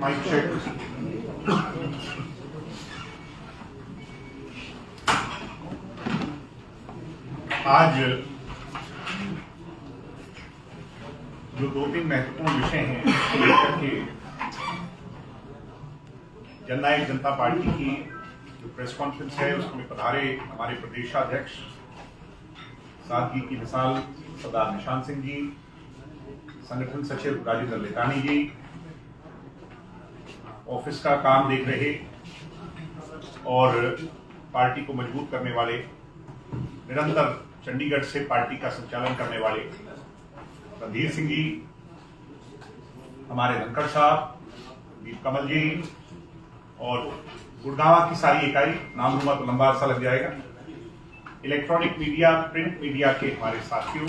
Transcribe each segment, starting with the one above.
Mic check. आज जो दो तीन महत्वपूर्ण विषय हैं उसको लेकर के जननायक जनता पार्टी की जो प्रेस कॉन्फ्रेंस है उसमें पधारे हमारे प्रदेशाध्यक्ष सादगी की मिसाल सरदार निशांत सिंह जी, संगठन सचिव राजेंद्र लेतानी जी, ऑफिस का काम देख रहे और पार्टी को मजबूत करने वाले, निरंतर चंडीगढ़ से पार्टी का संचालन करने वाले रणधीर सिंह जी, हमारे धनखड़ साहब, दीप कमल जी और गुड़गांव की सारी इकाई, नाम लूंगा तो लंबा अरसा लग जाएगा। इलेक्ट्रॉनिक मीडिया, प्रिंट मीडिया के हमारे साथियों,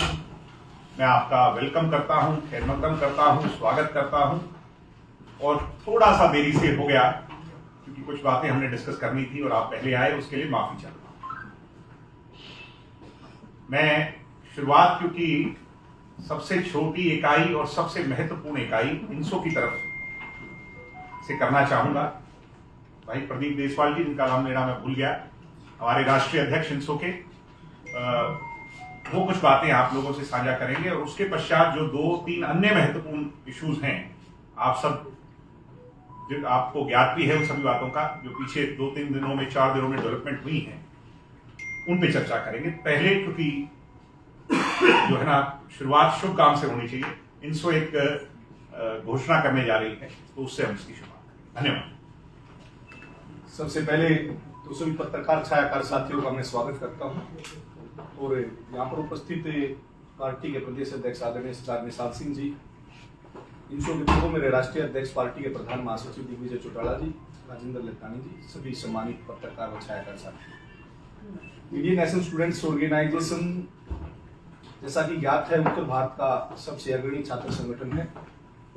मैं आपका वेलकम करता हूं, खैर मकदम करता हूं, स्वागत करता हूं। और थोड़ा सा देरी से हो गया क्योंकि कुछ बातें हमने डिस्कस करनी थी और आप पहले आए, उसके लिए माफी चाहता हूं। मैं शुरुआत क्योंकि सबसे छोटी इकाई और सबसे महत्वपूर्ण इकाई इंसो की तरफ से करना चाहूंगा। भाई प्रदीप देसवाल जी, जिनका नाम लेना मैं भूल गया, हमारे राष्ट्रीय अध्यक्ष इंसो के, वो कुछ बातें आप लोगों से साझा करेंगे और उसके पश्चात जो दो तीन अन्य महत्वपूर्ण इश्यूज हैं, आप सब जो आपको ज्ञात भी है उन सभी बातों का, जो पीछे 2-3 दिनों में 4 दिनों में डेवलपमेंट हुई हैं, उन पे चर्चा करेंगे। पहले क्योंकि जो है ना शुरुआत शुभ काम से होनी चाहिए, इंसो एक घोषणा करने जा रही है तो उससे हम इसकी शुरुआत करेंगे। धन्यवाद। सबसे पहले तो सभी पत्रकार छायाकार साथियों का मैं स्वागत करता हूं और यहाँ पर उपस्थित पार्टी के प्रदेश अध्यक्ष आदरणीय सरदार निशांत सिंह जी, इंसो के पूर्व मेरे राष्ट्रीय अध्यक्ष पार्टी के प्रधान महासचिव दिग्विजय चौटाला जी, राजेंद्र लेतानी जी, सभी सम्मानित पत्रकार व छायाकार साथी। इंडियन नेशनल स्टूडेंट्स ऑर्गेनाइजेशन जैसा कि ज्ञात है उत्तर भारत का सबसे अग्रणी छात्र संगठन है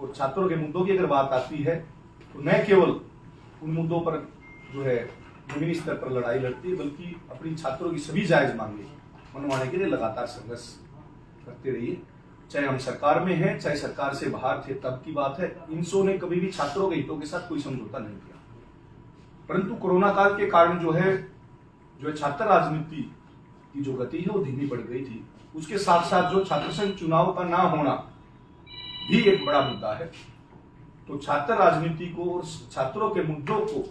और छात्रों के मुद्दों की अगर बात आती है तो न केवल उन मुद्दों पर जो है जमीनी स्तर पर लड़ाई लड़ती है, बल्कि अपनी छात्रों की सभी जायज मांगे मनवाने के लिए लगातार संघर्ष करते रही है। चाहे हम सरकार में हैं, चाहे सरकार से बाहर थे, तब की बात है। इंसो ने कभी भी छात्रों के हितों के साथ कोई समझौता नहीं किया, परंतु कोरोना काल के कारण जो है छात्र राजनीति की जो गति है वो धीमी पड़ गई थी। उसके साथ साथ जो छात्र संघ चुनाव का ना होना भी एक बड़ा मुद्दा है। तो छात्र राजनीति को और छात्रों के मुद्दों को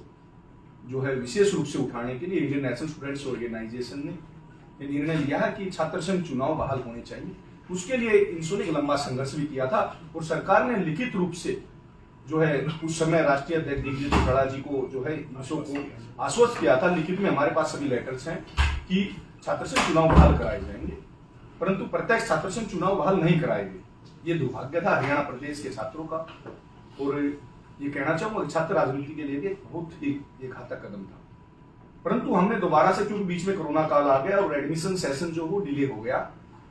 जो है विशेष रूप से उठाने के लिए इंडियन नेशनल स्टूडेंट्स ऑर्गेनाइजेशन ने यह निर्णय लिया है कि छात्र संघ चुनाव बहाल होने चाहिए। उसके लिए इंसो ने एक लंबा संघर्ष भी किया था और सरकार ने लिखित रूप से जो है उस समय राष्ट्रीय अध्यक्ष दिग्विजय चौटाला जी को जो है इंसो को आश्वस्त किया था, लिखित में हमारे पास सभी लेटर्स हैं कि छात्र संघ चुनाव बहाल कराए जाएंगे, परंतु प्रत्यक्ष छात्र संघ चुनाव बहाल नहीं कराए गए। ये दुर्भाग्य था हरियाणा प्रदेश के छात्रों का और ये कहना चाहूंगा छात्र राजनीति के लिए बहुत ही एक घातक कदम था। परंतु हमने दोबारा से, क्योंकि बीच में कोरोना काल आ गया और एडमिशन सेशन जो वो डिले हो गया,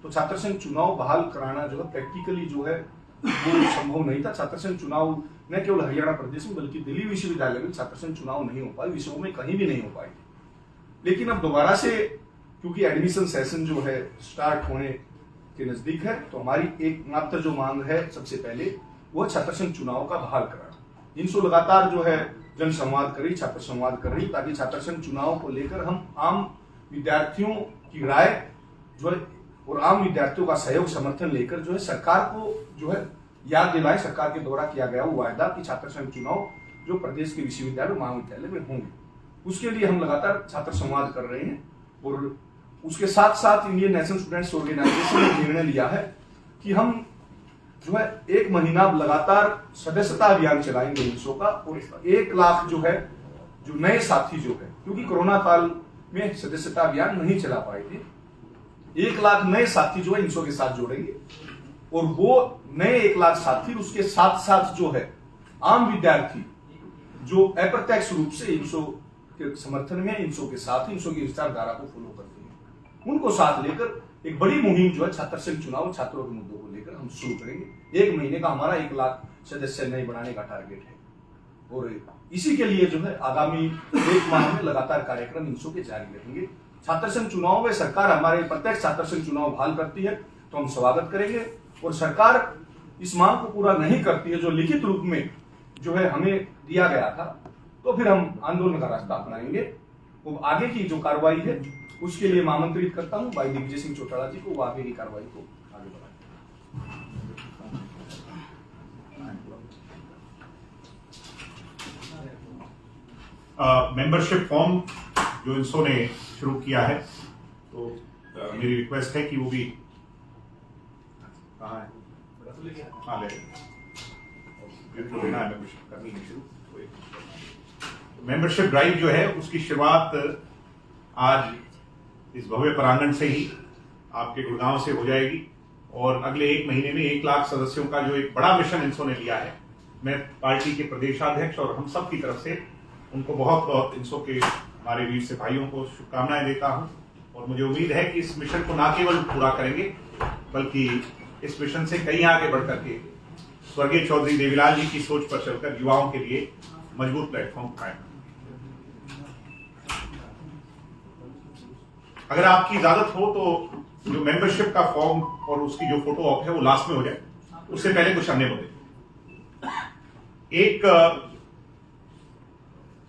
तो छात्र संघ चुनाव बहाल कराना जो है प्रैक्टिकली जो है वो संभव नहीं था। छात्र संघ चुनाव न केवल हरियाणा प्रदेश में बल्कि दिल्ली विश्वविद्यालय में छात्र संघ चुनाव नहीं हो पाए, विश्व में कहीं भी नहीं हो पाए। लेकिन अब दोबारा से क्योंकि एडमिशन सेशन जो है स्टार्ट होने के नजदीक है, तो हमारी एकमात्र जो मांग है सबसे पहले वो छात्र संघ चुनाव का बहाल कराना। इंसो लगातार जो है जन संवाद कर रही, छात्र संवाद कर रही, ताकि छात्र संघ चुनाव को लेकर हम आम विद्यार्थियों की राय जो है और आम विद्यार्थियों का सहयोग समर्थन लेकर जो है सरकार को जो है याद दिलाए, सरकार के द्वारा किया गया वो वायदा कि छात्र संघ चुनाव जो प्रदेश के विश्वविद्यालय और महाविद्यालय में होंगे, उसके लिए हम लगातार छात्र संवाद कर रहे हैं। और उसके साथ साथ इंडियन नेशनल स्टूडेंट्स ऑर्गेनाइजेशन ने निर्णय लिया है कि हम जो है 1 महीना लगातार सदस्यता अभियान चलाएंगे इंसो का, और 1 लाख जो है जो नए साथी जो है, क्योंकि कोरोना काल में सदस्यता अभियान नहीं चला पाए थे, 1 लाख नए साथी जो है इंसो के साथ जोड़ेंगे और वो नए 1 लाख साथी उसके साथ साथ जो है आम विद्यार्थी जो अप्रत्यक्ष रूप से इंसो के समर्थन में, इंसो के साथ, इंसो की विचारधारा को फॉलो करते हैं, उनको साथ लेकर एक बड़ी मुहिम जो है छात्र संघ चुनाव छात्रों के मुद्दों को लेकर हम शुरू करेंगे। 1 महीने का हमारा 1 लाख सदस्य नए बनाने का टारगेट है और इसी के लिए जो है आगामी 1 माह में लगातार कार्यक्रम इंसो के जारी रहेंगे। छात्र संघ चुनाव में सरकार हमारे प्रत्येक छात्र संघ चुनाव बहाल करती है तो हम स्वागत करेंगे, और सरकार इस मांग को पूरा नहीं करती है जो लिखित रूप में जो है हमें दिया गया था, तो फिर हम आंदोलन का रास्ता अपनाएंगे। वो आगे की जो कार्रवाई है उसके लिए मैं आमंत्रित करता हूं भाई दिग्विजय सिंह चौटाला जी को, वो आगे की कार्रवाई को आगे बढ़ाएं। मेंबरशिप फॉर्म जो इंसो ने शुरू किया है, तो मेरी रिक्वेस्ट है कि वो भी कहाँ है, हाँ ले लेना है, मेंबरशिप करनी है शुरू। मेंबरशिप ड्राइव जो है उसकी शुरुआत आज इस भव्य प्रांगण से ही आपके गुड़गांव से हो जाएगी, और अगले 1 महीने में 1 लाख सदस्यों का जो एक बड़ा मिशन इंसो ने लिया है, मैं पार्टी के प्रदेशाध्यक्ष और हम सब की तरफ से उनको बहुत बहुत इंसो के हमारे वीर सिपाहियों को शुभकामनाएं देता हूं। और मुझे उम्मीद है कि इस मिशन को न केवल पूरा करेंगे, बल्कि इस मिशन से कहीं आगे बढ़ करके स्वर्गीय चौधरी देवीलाल जी की सोच पर चलकर युवाओं के लिए मजबूत प्लेटफॉर्म पाएंगे। अगर आपकी इजाजत हो तो जो मेंबरशिप का फॉर्म और उसकी जो फोटो ऑप है वो लास्ट में हो जाए, उससे पहले कुछ अन्य मुद्दे। एक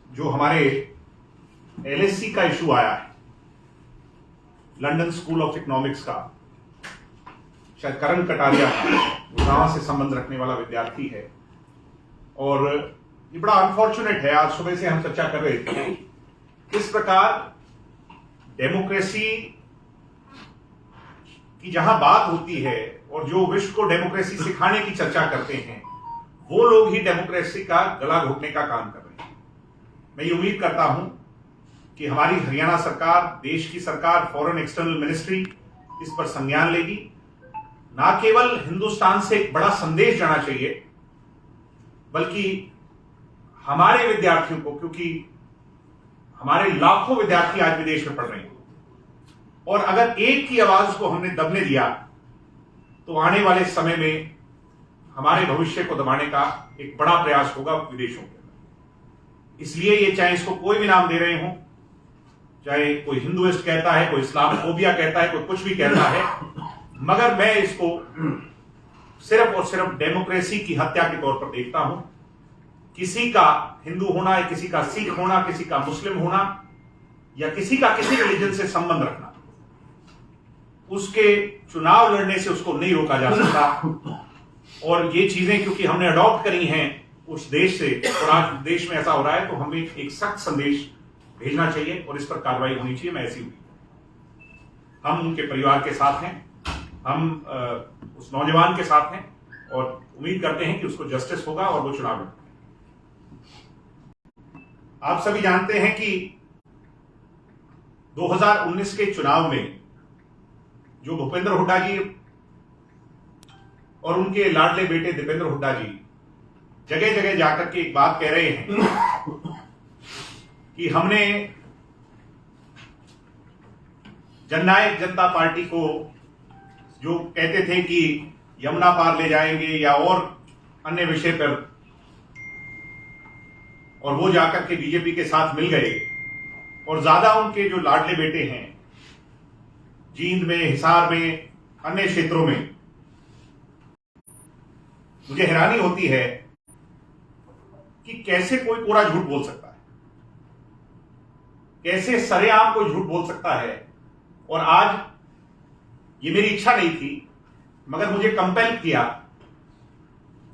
जो हमारे एलएससी का इशू आया है, लंदन स्कूल ऑफ इकोनॉमिक्स का, शायद करण कटारिया गुड़गांव से संबंध रखने वाला विद्यार्थी है, और ये बड़ा अनफॉर्चुनेट है। आज सुबह से हम चर्चा कर रहे थे किस प्रकार डेमोक्रेसी की जहां बात होती है और जो विश्व को डेमोक्रेसी सिखाने की चर्चा करते हैं, वो लोग ही डेमोक्रेसी का गला घोटने का काम कर रहे हैं। मैं ये उम्मीद करता हूं कि हमारी हरियाणा सरकार, देश की सरकार, फॉरेन एक्सटर्नल मिनिस्ट्री इस पर संज्ञान लेगी। ना केवल हिंदुस्तान से एक बड़ा संदेश जाना चाहिए, बल्कि हमारे विद्यार्थियों को, क्योंकि हमारे लाखों विद्यार्थी आज विदेश में पढ़ रहे हैं, और अगर एक की आवाज को हमने दबने दिया तो आने वाले समय में हमारे भविष्य को दबाने का एक बड़ा प्रयास होगा विदेशों के अंदर। इसलिए ये, चाहे इसको कोई भी नाम दे रहे हो, चाहे कोई हिंदुइस्ट कहता है, कोई इस्लामोफोबिया कहता है, कोई कुछ भी कहता है, मगर मैं इसको सिर्फ और सिर्फ डेमोक्रेसी की हत्या के तौर पर देखता हूं। किसी का हिंदू होना या किसी का सिख होना, किसी का मुस्लिम होना या किसी का किसी रिलीजन से संबंध रखना, उसके चुनाव लड़ने से उसको नहीं रोका जा सकता। और ये चीजें क्योंकि हमने अडॉप्ट करी हैं उस देश से, और आज देश में ऐसा हो रहा है, तो हमें एक सख्त संदेश भेजना चाहिए और इस पर कार्रवाई होनी चाहिए। मैं ऐसी हुई, हम उनके परिवार के साथ हैं, हम उस नौजवान के साथ हैं, और उम्मीद करते हैं कि उसको जस्टिस होगा और वो चुनाव लड़ेगा। आप सभी जानते हैं कि 2019 के चुनाव में जो भूपेंद्र हुड्डा जी और उनके लाडले बेटे दीपेंद्र हुड्डा जी जगह जगह जाकर के एक बात कह रहे हैं कि हमने जननायक जनता पार्टी को, जो कहते थे कि यमुना पार ले जाएंगे या और अन्य विषय पर, और वो जाकर के बीजेपी के साथ मिल गए, और ज्यादा उनके जो लाडले बेटे हैं जींद में, हिसार में, अन्य क्षेत्रों में, मुझे हैरानी होती है कि कैसे कोई कोरा झूठ बोल सकता है, कैसे सरेआम कोई झूठ बोल सकता है। और आज ये मेरी इच्छा नहीं थी, मगर मुझे कंपेल किया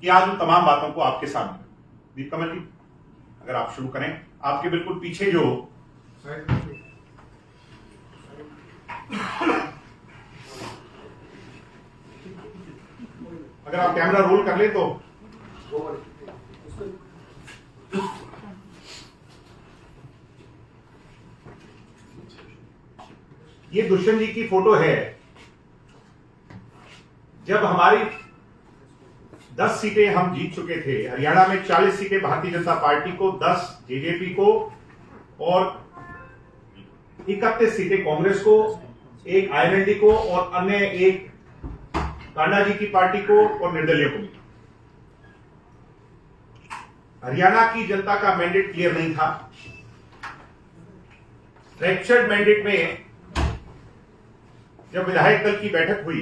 कि आज उन तमाम बातों को आपके सामने। दीप कमल जी, अगर आप शुरू करें, आपके बिल्कुल पीछे जो अगर आप कैमरा रोल कर ले तो ये दुष्यंत जी की फोटो है। जब हमारी 10 सीटें हम जीत चुके थे, हरियाणा में 40 सीटें भारतीय जनता पार्टी को, 10 जेजेपी को और 31 सीटें कांग्रेस को, 1 आईएनएलडी को और अन्य 1 कांडा जी की पार्टी को और निर्दलीय को मिली। हरियाणा की जनता का मैंडेट क्लियर नहीं था। फ्रैक्चर्ड मैंडेट में जब विधायक दल की बैठक हुई,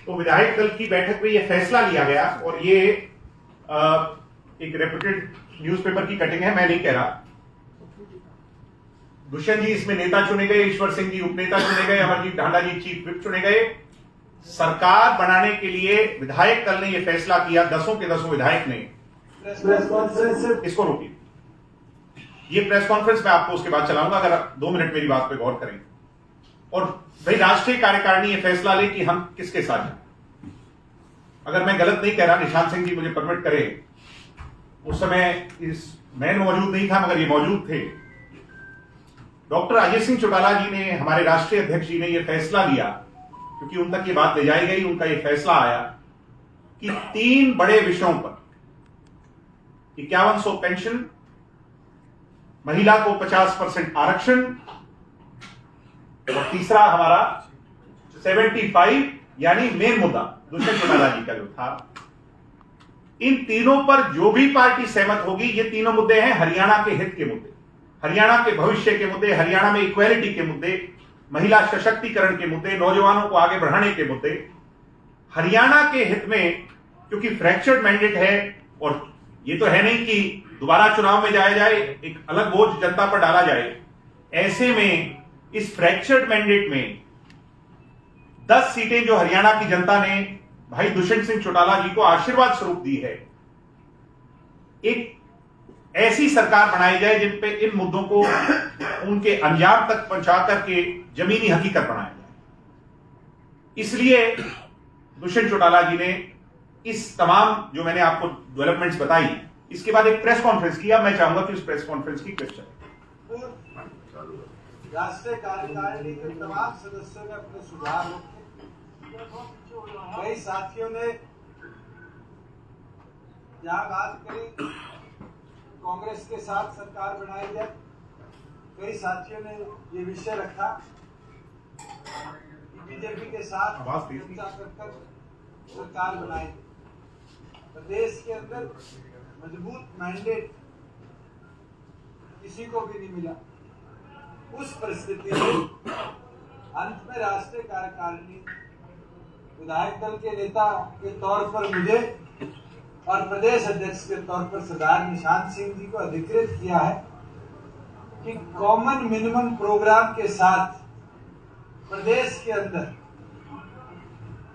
तो विधायक दल की बैठक में यह फैसला लिया गया, और ये एक रेप्यूटेड न्यूज़पेपर की कटिंग है, मैं नहीं कह रहा। दुष्यंत जी इसमें नेता चुने गए, ईश्वर सिंह जी उपनेता चुने गए, अमरजीत ढांडा जी चीफ विप चुने गए। सरकार बनाने के लिए विधायक दल ने यह फैसला किया, दसों के दसों विधायक ने। इसको रोकिए, ये प्रेस कॉन्फ्रेंस मैं आपको उसके बाद चलाऊंगा, अगर 2 मिनट मेरी बात पे गौर करें। और भाई राष्ट्रीय कार्यकारिणी ये फैसला ले कि हम किसके साथ हैं। अगर मैं गलत नहीं कह रहा, निशांत सिंह जी मुझे परमिट करें, उस समय मैं मौजूद नहीं था मगर ये मौजूद थे। डॉक्टर अजय सिंह चौटाला जी ने, हमारे राष्ट्रीय अध्यक्ष जी ने यह फैसला लिया, क्योंकि उन तक ये बात ले जाई गई, उनका यह फैसला आया कि 3 बड़े विषयों पर 5100 पेंशन, महिला को 50% आरक्षण और तीसरा हमारा 75 यानी मेन मुद्दा दुष्यंत चौटाला जी का जो था, इन तीनों पर जो भी पार्टी सहमत होगी, ये तीनों मुद्दे हैं हरियाणा के हित के मुद्दे, हरियाणा के भविष्य के मुद्दे, हरियाणा में इक्वालिटी के मुद्दे, महिला सशक्तिकरण के मुद्दे, नौजवानों को आगे बढ़ाने के मुद्दे, हरियाणा के हित में। क्योंकि फ्रैक्चर्ड मैंडेट है और ये तो है नहीं कि दोबारा चुनाव में जाया जाए, एक अलग बोझ जनता पर डाला जाए। ऐसे में इस फ्रैक्चर्ड मैंडेट में 10 सीटें जो हरियाणा की जनता ने भाई दुष्यंत सिंह चौटाला जी को आशीर्वाद स्वरूप दी है, एक ऐसी सरकार बनाई जाए जिन पे इन मुद्दों को उनके अंजाम तक पहुंचा करके जमीनी हकीकत बनाया जाए। इसलिए दुष्यंत चौटाला जी ने इस तमाम जो मैंने आपको डेवलपमेंट्स बताई, इसके बाद एक प्रेस कॉन्फ्रेंस किया। मैं चाहूंगा कि उस प्रेस कॉन्फ्रेंस की क्वेश्चन। राष्ट्रीय कार्यकारिणी के तमाम सदस्यों ने अपने सुझाव रखे। कई साथियों ने यहाँ बात करी कांग्रेस के साथ सरकार बनाई जाए, कई साथियों ने ये विषय रखा कि बीजेपी के साथ चर्चा कर सरकार बनाई। प्रदेश के अंदर मजबूत मैंडेट किसी को भी नहीं मिला। उस परिस्थिति में अंत में राष्ट्रीय कार्यकारिणी विधायक दल के नेता के तौर पर मुझे और प्रदेश अध्यक्ष के तौर पर सरदार निशांत सिंह जी को अधिकृत किया है कि कॉमन मिनिमम प्रोग्राम के साथ प्रदेश के अंदर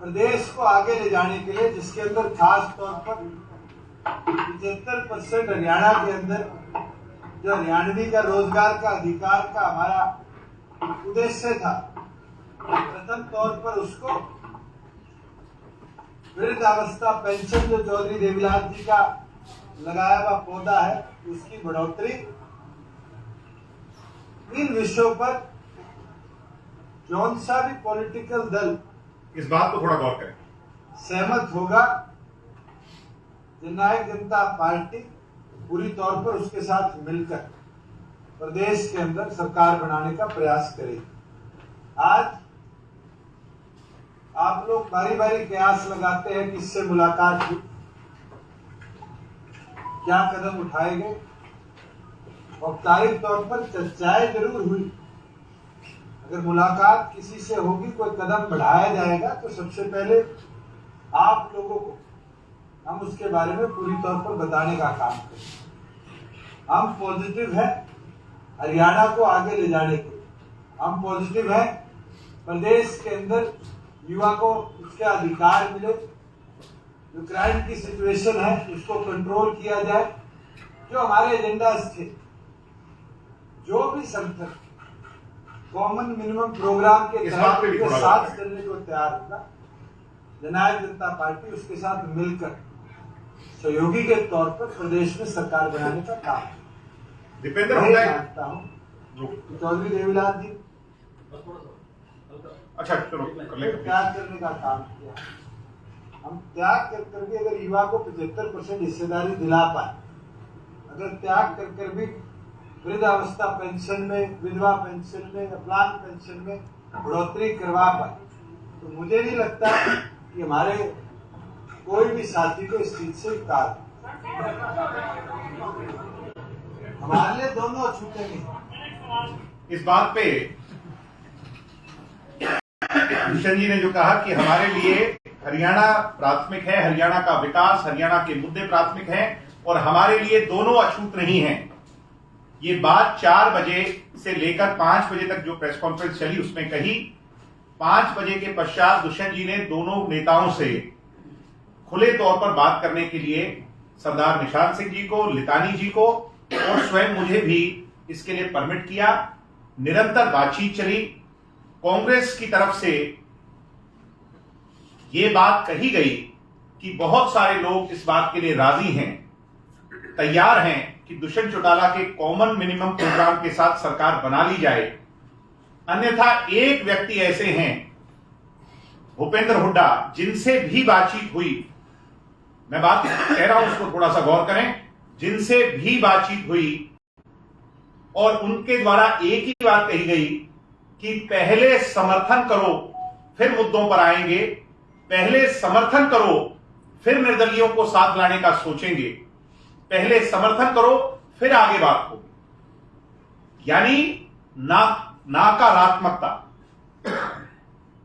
प्रदेश को आगे ले जाने के लिए, जिसके अंदर खास तौर पर 75% हरियाणा के अंदर जो हरियाणवी का रोजगार का अधिकार का हमारा उद्देश्य था, प्रथम तौर पर उसको वृद्धावस्था पेंशन जो चौधरी देवीलाल जी का लगाया हुआ पौधा है उसकी बढ़ोतरी, इन विषयों पर जौन सा भी पॉलिटिकल दल इस बात को थोड़ा गौर करें, सहमत होगा, जननायक जनता पार्टी पूरी तौर पर उसके साथ मिलकर प्रदेश के अंदर सरकार बनाने का प्रयास करेगी। आज आप लोग बारी बारी कयास लगाते हैं कि इससे मुलाकात हुई, क्या कदम उठाए गए। औपचारिक तौर पर चर्चाएं जरूर हुई। अगर मुलाकात किसी से होगी, कोई कदम बढ़ाया जाएगा, तो सबसे पहले आप लोगों को हम उसके बारे में पूरी तौर पर बताने का काम करें। हम पॉजिटिव है हरियाणा को आगे ले जाने के, हम पॉजिटिव है प्रदेश के अंदर युवा को उसके अधिकार मिले, जो क्राइम की सिचुएशन है उसको कंट्रोल किया जाए। जो हमारे एजेंडास थे, जो भी संगठन कॉमन मिनिमम प्रोग्राम के तहत साथ चलने को तैयार होगा, जननायक जनता पार्टी उसके साथ मिलकर सहयोगी के तौर पर प्रदेश में सरकार बनाने का काम दीपेंद्र मानता हूँ। चौधरी देवीलाल जी अच्छा चलो त्याग करने का काम किया। हम त्याग कर करके अगर युवा को 75% हिस्सेदारी दिला पाए, अगर त्याग कर कर भी वृद्धावस्था पेंशन में, विधवा पेंशन में, विकलांग पेंशन में बढ़ोतरी करवा पाए, तो मुझे नहीं लगता कि हमारे कोई भी साथी को इस चीज से इनकार। हमारे लिए दोनों छूटेंगे। इस बात पे दुष्यंत जी ने जो कहा कि हमारे लिए हरियाणा प्राथमिक है, हरियाणा का विकास, हरियाणा के मुद्दे प्राथमिक हैं और हमारे लिए दोनों अछूत नहीं हैं। ये बात 4 बजे से लेकर 5 बजे तक जो प्रेस कॉन्फ्रेंस चली उसमें कही। 5 बजे के पश्चात दुष्यंत जी ने दोनों नेताओं से खुले तौर पर बात करने के लिए सरदार निशान सिंह जी को, लितानी जी को और स्वयं मुझे भी इसके लिए परमिट किया। निरंतर बातचीत चली। कांग्रेस की तरफ से यह बात कही गई कि बहुत सारे लोग इस बात के लिए राजी हैं, तैयार हैं कि दुष्यंत चौटाला के कॉमन मिनिमम प्रोग्राम के साथ सरकार बना ली जाए। अन्यथा एक व्यक्ति ऐसे हैं, भूपेंद्र हुड्डा, जिनसे भी बातचीत हुई, मैं बात कह रहा हूं उसको थोड़ा सा गौर करें, जिनसे भी बातचीत हुई और उनके द्वारा एक ही बात कही गई कि पहले समर्थन करो फिर मुद्दों पर आएंगे, पहले समर्थन करो फिर निर्दलियों को साथ लाने का सोचेंगे, पहले समर्थन करो फिर आगे बात होगी। यानी नकारात्मकता,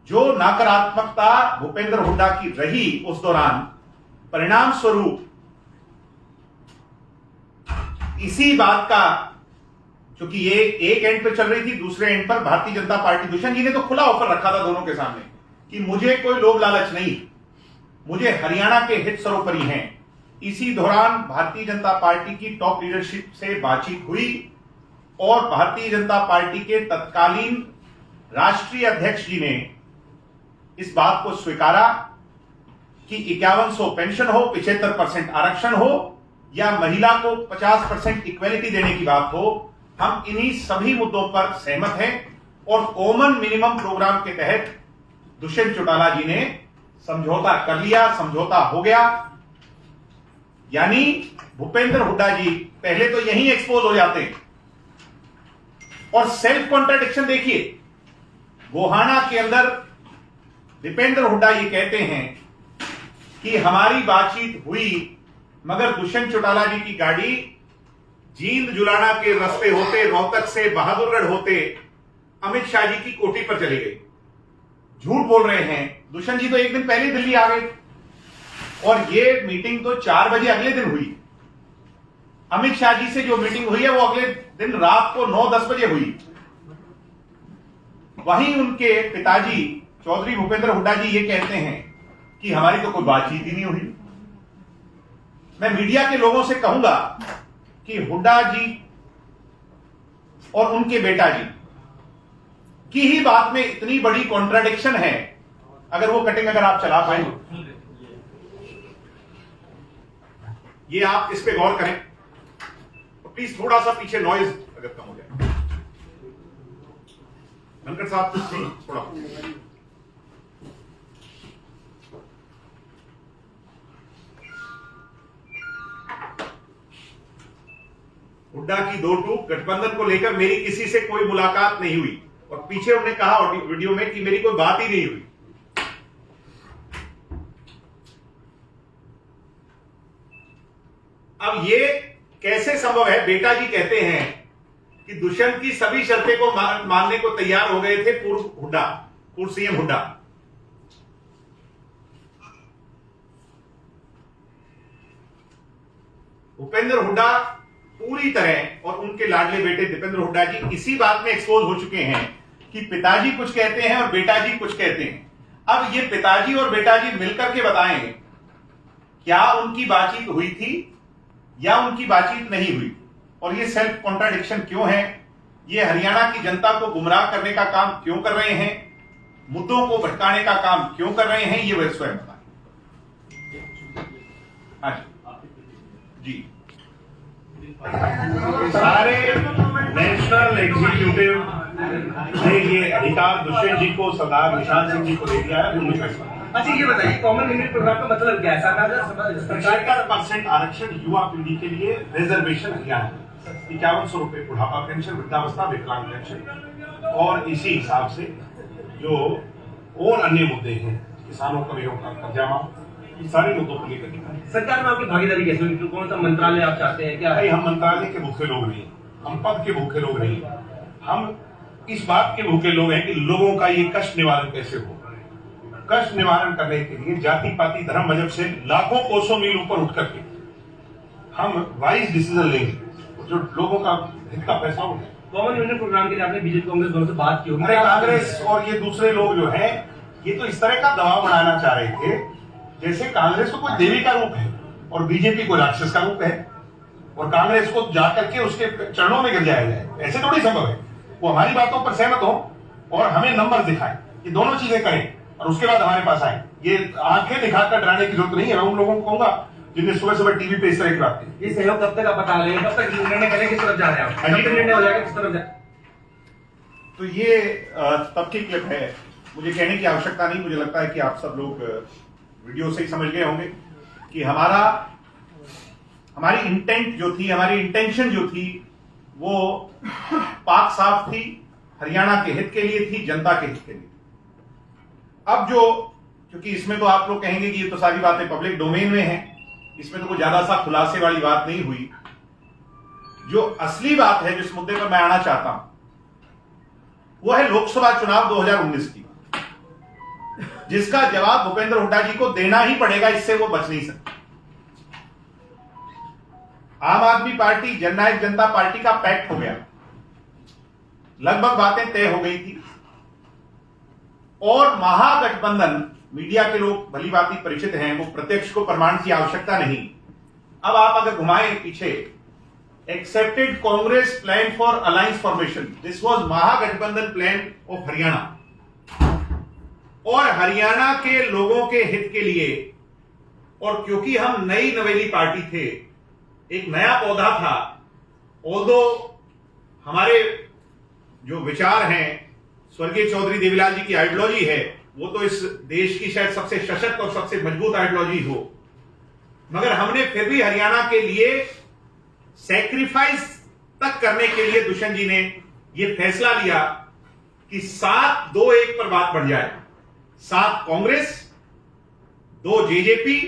जो नकारात्मकता भूपेंद्र हुड्डा की रही उस दौरान, परिणाम स्वरूप इसी बात का, क्योंकि ये एक एंड पे चल रही थी, दूसरे एंड पर भारतीय जनता पार्टी, दुष्यंत जी ने तो खुला ऑफर रखा था दोनों के सामने कि मुझे कोई लोभ लालच नहीं, मुझे हरियाणा के हित सर्वोपरि हैं। इसी दौरान भारतीय जनता पार्टी की टॉप लीडरशिप से बातचीत हुई और भारतीय जनता पार्टी के तत्कालीन राष्ट्रीय अध्यक्ष जी ने इस बात को स्वीकारा कि 5100 पेंशन हो, 75% आरक्षण हो या महिला को 50% इक्वेलिटी देने की बात हो, हम इन्हीं सभी मुद्दों पर सहमत हैं और कॉमन मिनिमम प्रोग्राम के तहत दुष्यंत चौटाला जी ने समझौता कर लिया, समझौता हो गया। यानी भूपेंद्र हुड्डा जी पहले तो यहीं एक्सपोज हो जाते हैं और सेल्फ कॉन्ट्राडिक्शन देखिए। गोहाना के अंदर दीपेंद्र हुड्डा ये कहते हैं कि हमारी बातचीत हुई मगर दुष्यंत चौटाला जी की गाड़ी जींद जुलाना के रास्ते होते, रोहतक से बहादुरगढ़ होते अमित शाह जी की कोठी पर चली गई। झूठ बोल रहे हैं। दुष्यंत जी तो एक दिन पहले दिल्ली आ गए और ये मीटिंग तो 4 बजे अगले दिन हुई। अमित शाह जी से जो मीटिंग हुई है वो अगले दिन रात को 9-10 बजे हुई। वहीं उनके पिताजी चौधरी भूपेंद्र हुड्डा जी ये कहते हैं कि हमारी तो कोई बातचीत ही नहीं हुई। मैं मीडिया के लोगों से कहूंगा कि हुड्डा जी और उनके बेटा जी की ही बात में इतनी बड़ी कॉन्ट्राडिक्शन है। अगर वो कटिंग अगर आप चला पाए, ये आप इस पे गौर करें तो प्लीज थोड़ा सा पीछे नॉइज अगर कम हो जाए। धनखड़ साहब थोड़ा हुड्डा की 2 टूक, गठबंधन को लेकर मेरी किसी से कोई मुलाकात नहीं हुई और पीछे उन्होंने कहा वीडियो में कि मेरी कोई बात ही नहीं हुई। अब ये कैसे संभव है? बेटा जी कहते हैं कि दुष्यंत की सभी शर्तें को मानने को तैयार हो गए थे पूर्व सीएम हुड्डा। भूपेंद्र हुड्डा पूरी तरह और उनके लाडले बेटे दीपेंद्र हुड्डा जी इसी बात में एक्सपोज हो चुके हैं कि पिताजी कुछ कहते हैं और बेटा जी कुछ कहते हैं। अब ये पिताजी और बेटा जी मिलकर के बताएं क्या उनकी बातचीत हुई थी या उनकी बातचीत नहीं हुई और ये सेल्फ कॉन्ट्राडिक्शन क्यों है, ये हरियाणा की जनता को गुमराह करने का काम क्यों कर रहे हैं, मुद्दों को भटकाने का काम क्यों कर रहे हैं, ये वे स्वयं बताएं। जी सारे नेशनल एग्जीक्यूटिव ने ये अधिकार दुष्यंत जी को, सरदार निशान सिंह जी को दे दिया है। अच्छा ये बताइए कॉमन मिनिमम प्रोग्राम का मतलब क्या है? सरकार 75% आरक्षण युवा पीढ़ी के लिए रिजर्वेशन हरियाणा, 5100 रुपए बुढ़ापा पेंशन, वृद्धावस्था, विकलांग पेंशन और इसी हिसाब से जो और अन्य मुद्दे हैं, किसानों का कर्जा माफ, सारे मुद्दों को लेकर सरकार में आपकी भागीदारी कैसे हुई? कौन सा मंत्रालय आप चाहते हैं? क्या है? हम मंत्रालय के भूखे लोग नहीं, हम पद के भूखे लोग नहीं, हम इस बात के भूखे लोग हैं कि लोगों का ये कष्ट निवारण कैसे हो। कष्ट निवारण करने के लिए जाति पाति धर्म मजहब से लाखों कोसों मील ऊपर उठ करके हम वाइज डिसीजन लेंगे जो लोगों का हित का फैसला होगा। कॉमन यूनियन प्रोग्राम के लिए आपने बीजेपी कांग्रेस दोनों से बात की होगी। अरे कांग्रेस और ये दूसरे लोग जो हैं ये तो इस तरह का दबाव बनाना चाह रहे थे जैसे कांग्रेस को कोई देवी का रूप है और बीजेपी को राक्षस का रूप है और कांग्रेस को जाकर के उसके चरणों में गिर जाया जाए। ऐसे थोड़ी संभव है। वो हमारी बातों पर सहमत हो और हमें नंबर दिखाएं, ये दोनों चीजें करें और उसके बाद हमारे पास आए। ये आंखें दिखाकर डराने की जरूरत नहीं है। मैं उन लोगों को कहूंगा जिनने सुबह सुबह टीवी पे इस तरह की बात की। ये सहयोग कब तक आप बता रहे हैं, कब तक निर्णय करें, किस तरफ जा रहे हैं आप? कब तक निर्णय हो जाएगा, किस तरफ जा? तो ये तब की क्लिप है, मुझे कहने की आवश्यकता नहीं। मुझे लगता है कि आप सब लोग वीडियो से ही समझ गए होंगे कि हमारी इंटेंट जो थी, हमारी इंटेंशन जो थी वो पाक साफ थी, हरियाणा के हित के लिए थी, जनता के हित के लिए। अब जो, क्योंकि इसमें तो आप लोग कहेंगे कि ये तो सारी बातें पब्लिक डोमेन में हैं, इसमें तो कोई ज्यादा सा खुलासे वाली बात नहीं हुई। जो असली बात है जिस मुद्दे पर मैं आना चाहता हूं वो है लोकसभा चुनाव 2019 की, जिसका जवाब भूपेंद्र हुड्डा जी को देना ही पड़ेगा, इससे वो बच नहीं सकते। आम आदमी पार्टी जननायक जनता पार्टी का पैक्ट हो गया, लगभग बातें तय हो गई थी और महागठबंधन, मीडिया के लोग भली भांति परिचित हैं, वो प्रत्यक्ष को प्रमाण की आवश्यकता नहीं। अब आप अगर घुमाएं पीछे, accepted Congress plan for alliance formation, this was Mahagathbandhan plan of Haryana. और हरियाणा के लोगों के हित के लिए, और क्योंकि हम नई नवेली पार्टी थे, एक नया पौधा था, ऑल्दो हमारे जो विचार हैं स्वर्गीय चौधरी देवीलाल जी की आइडियोलॉजी है, वो तो इस देश की शायद सबसे सशक्त और सबसे मजबूत आइडियोलॉजी हो, मगर हमने फिर भी हरियाणा के लिए सैक्रिफाइस तक करने के लिए दुष्यंत जी ने यह फैसला लिया कि 7-2-1 पर बात बढ़ जाए। 7 कांग्रेस, 2 जेजेपी